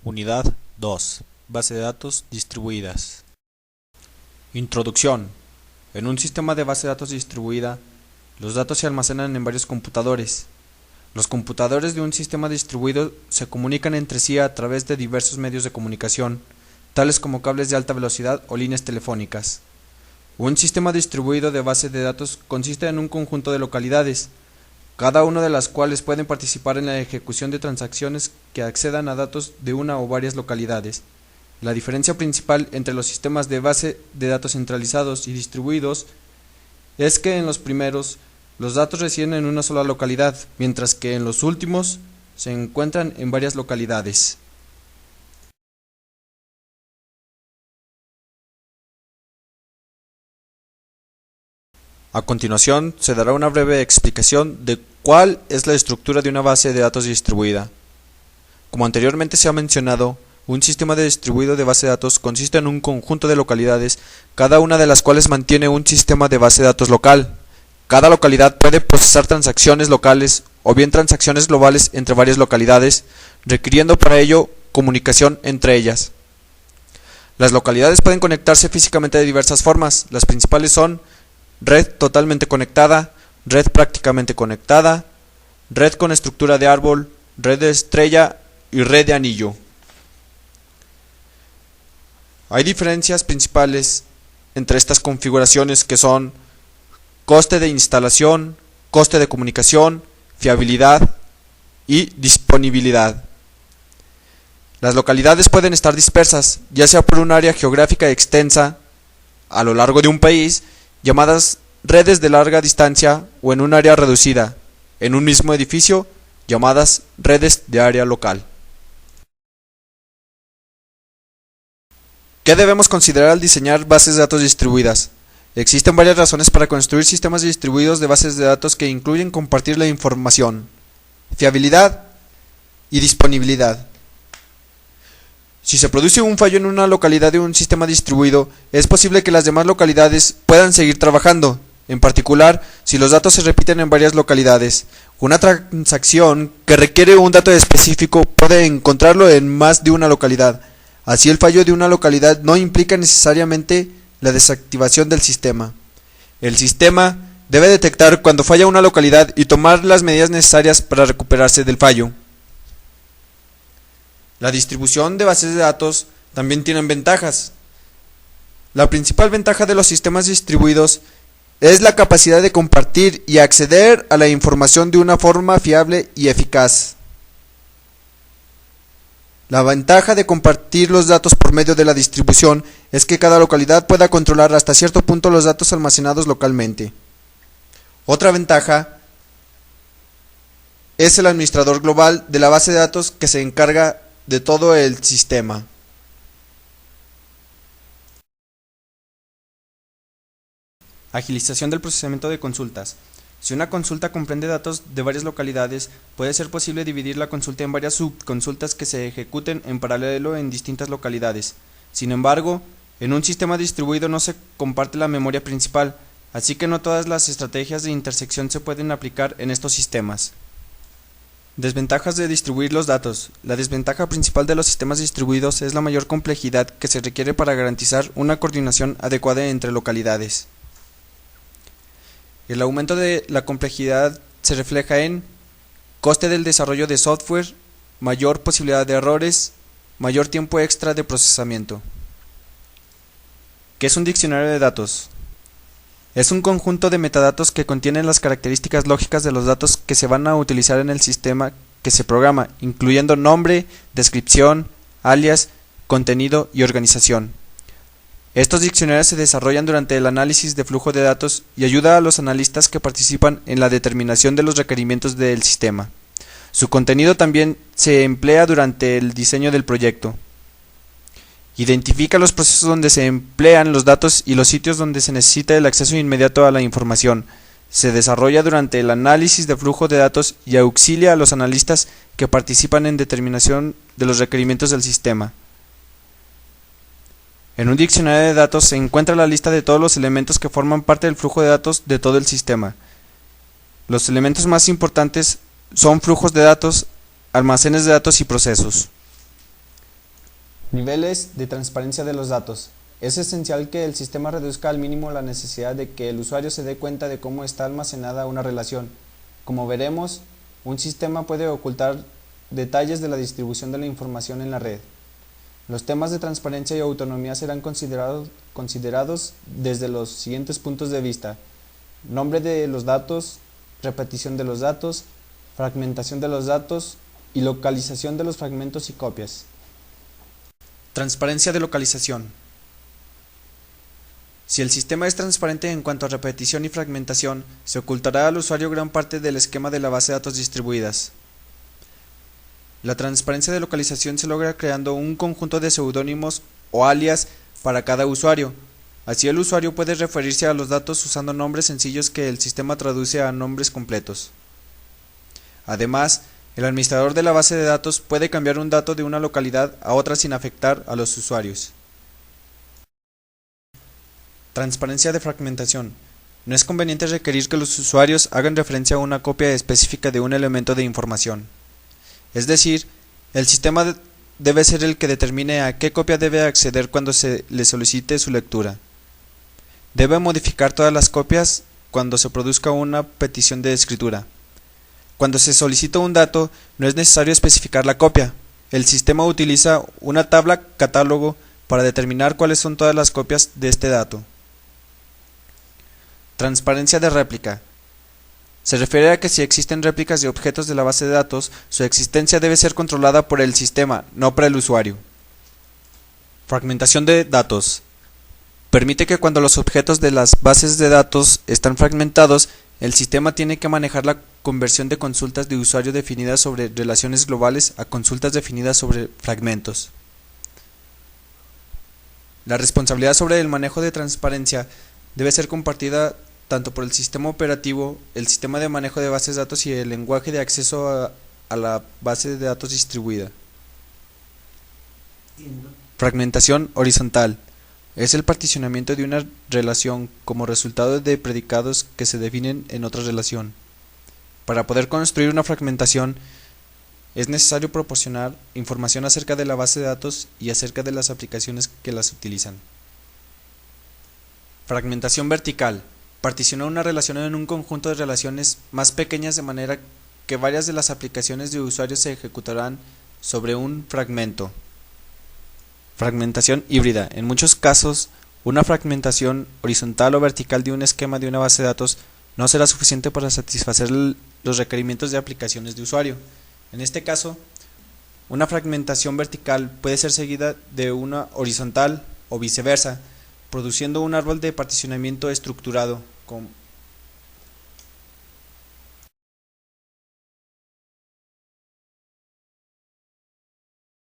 Unidad 2. Base de datos distribuidas. Introducción. En un sistema de base de datos distribuida, los datos se almacenan en varios computadores. Los computadores de un sistema distribuido se comunican entre sí a través de diversos medios de comunicación, tales como cables de alta velocidad o líneas telefónicas. Un sistema distribuido de base de datos consiste en un conjunto de localidades, cada una de las cuales pueden participar en la ejecución de transacciones que accedan a datos de una o varias localidades. La diferencia principal entre los sistemas de base de datos centralizados y distribuidos es que en los primeros los datos residen en una sola localidad, mientras que en los últimos se encuentran en varias localidades. A continuación, se dará una breve explicación de cuál es la estructura de una base de datos distribuida. Como anteriormente se ha mencionado, un sistema distribuido de base de datos consiste en un conjunto de localidades, cada una de las cuales mantiene un sistema de base de datos local. Cada localidad puede procesar transacciones locales o bien transacciones globales entre varias localidades, requiriendo para ello comunicación entre ellas. Las localidades pueden conectarse físicamente de diversas formas. Las principales son red totalmente conectada, red prácticamente conectada, red con estructura de árbol, red de estrella y red de anillo. Hay diferencias principales entre estas configuraciones que son coste de instalación, coste de comunicación, fiabilidad y disponibilidad. Las localidades pueden estar dispersas, ya sea por un área geográfica extensa a lo largo de un país, llamadas redes de larga distancia, o en un área reducida, en un mismo edificio, llamadas redes de área local. ¿Qué debemos considerar al diseñar bases de datos distribuidas? Existen varias razones para construir sistemas distribuidos de bases de datos que incluyen compartir la información, fiabilidad y disponibilidad. Si se produce un fallo en una localidad de un sistema distribuido, es posible que las demás localidades puedan seguir trabajando, en particular si los datos se repiten en varias localidades. Una transacción que requiere un dato específico puede encontrarlo en más de una localidad. Así, el fallo de una localidad no implica necesariamente la desactivación del sistema. El sistema debe detectar cuando falla una localidad y tomar las medidas necesarias para recuperarse del fallo. La distribución de bases de datos también tiene ventajas. La principal ventaja de los sistemas distribuidos es la capacidad de compartir y acceder a la información de una forma fiable y eficaz. La ventaja de compartir los datos por medio de la distribución es que cada localidad pueda controlar hasta cierto punto los datos almacenados localmente. Otra ventaja es el administrador global de la base de datos que se encarga de todo el sistema. Agilización del procesamiento de consultas. Si una consulta comprende datos de varias localidades, puede ser posible dividir la consulta en varias subconsultas que se ejecuten en paralelo en distintas localidades. Sin embargo, en un sistema distribuido no se comparte la memoria principal, así que no todas las estrategias de intersección se pueden aplicar en estos sistemas. Desventajas de distribuir los datos. La desventaja principal de los sistemas distribuidos es la mayor complejidad que se requiere para garantizar una coordinación adecuada entre localidades. El aumento de la complejidad se refleja en coste del desarrollo de software, mayor posibilidad de errores, mayor tiempo extra de procesamiento. ¿Qué es un diccionario de datos? Es un conjunto de metadatos que contienen las características lógicas de los datos que se van a utilizar en el sistema que se programa, incluyendo nombre, descripción, alias, contenido y organización. Estos diccionarios se desarrollan durante el análisis de flujo de datos y ayuda a los analistas que participan en la determinación de los requerimientos del sistema. Su contenido también se emplea durante el diseño del proyecto. Identifica los procesos donde se emplean los datos y los sitios donde se necesita el acceso inmediato a la información. Se desarrolla durante el análisis de flujo de datos y auxilia a los analistas que participan en determinación de los requerimientos del sistema. En un diccionario de datos se encuentra la lista de todos los elementos que forman parte del flujo de datos de todo el sistema. Los elementos más importantes son flujos de datos, almacenes de datos y procesos. Niveles de transparencia de los datos. Es esencial que el sistema reduzca al mínimo la necesidad de que el usuario se dé cuenta de cómo está almacenada una relación. Como veremos, un sistema puede ocultar detalles de la distribución de la información en la red. Los temas de transparencia y autonomía serán considerados desde los siguientes puntos de vista: nombre de los datos, repetición de los datos, fragmentación de los datos y localización de los fragmentos y copias. Transparencia de localización. Si el sistema es transparente en cuanto a repetición y fragmentación, se ocultará al usuario gran parte del esquema de la base de datos distribuidas. La transparencia de localización se logra creando un conjunto de seudónimos o alias para cada usuario. Así el usuario puede referirse a los datos usando nombres sencillos que el sistema traduce a nombres completos. Además, el administrador de la base de datos puede cambiar un dato de una localidad a otra sin afectar a los usuarios. Transparencia de fragmentación. No es conveniente requerir que los usuarios hagan referencia a una copia específica de un elemento de información. Es decir, el sistema debe ser el que determine a qué copia debe acceder cuando se le solicite su lectura. Debe modificar todas las copias cuando se produzca una petición de escritura. Cuando se solicita un dato, no es necesario especificar la copia. El sistema utiliza una tabla catálogo para determinar cuáles son todas las copias de este dato. Transparencia de réplica. Se refiere a que si existen réplicas de objetos de la base de datos, su existencia debe ser controlada por el sistema, no por el usuario. Fragmentación de datos. Permite que cuando los objetos de las bases de datos están fragmentados, el sistema tiene que manejar la conversión de consultas de usuario definidas sobre relaciones globales a consultas definidas sobre fragmentos. La responsabilidad sobre el manejo de transparencia debe ser compartida tanto por el sistema operativo, el sistema de manejo de bases de datos y el lenguaje de acceso a la base de datos distribuida. Fragmentación horizontal. Es el particionamiento de una relación como resultado de predicados que se definen en otra relación. Para poder construir una fragmentación, es necesario proporcionar información acerca de la base de datos y acerca de las aplicaciones que las utilizan. Fragmentación vertical. Particiona una relación en un conjunto de relaciones más pequeñas de manera que varias de las aplicaciones de usuarios se ejecutarán sobre un fragmento. Fragmentación híbrida. En muchos casos, una fragmentación horizontal o vertical de un esquema de una base de datos no será suficiente para satisfacer los requerimientos de aplicaciones de usuario. En este caso, una fragmentación vertical puede ser seguida de una horizontal o viceversa, produciendo un árbol de particionamiento estructurado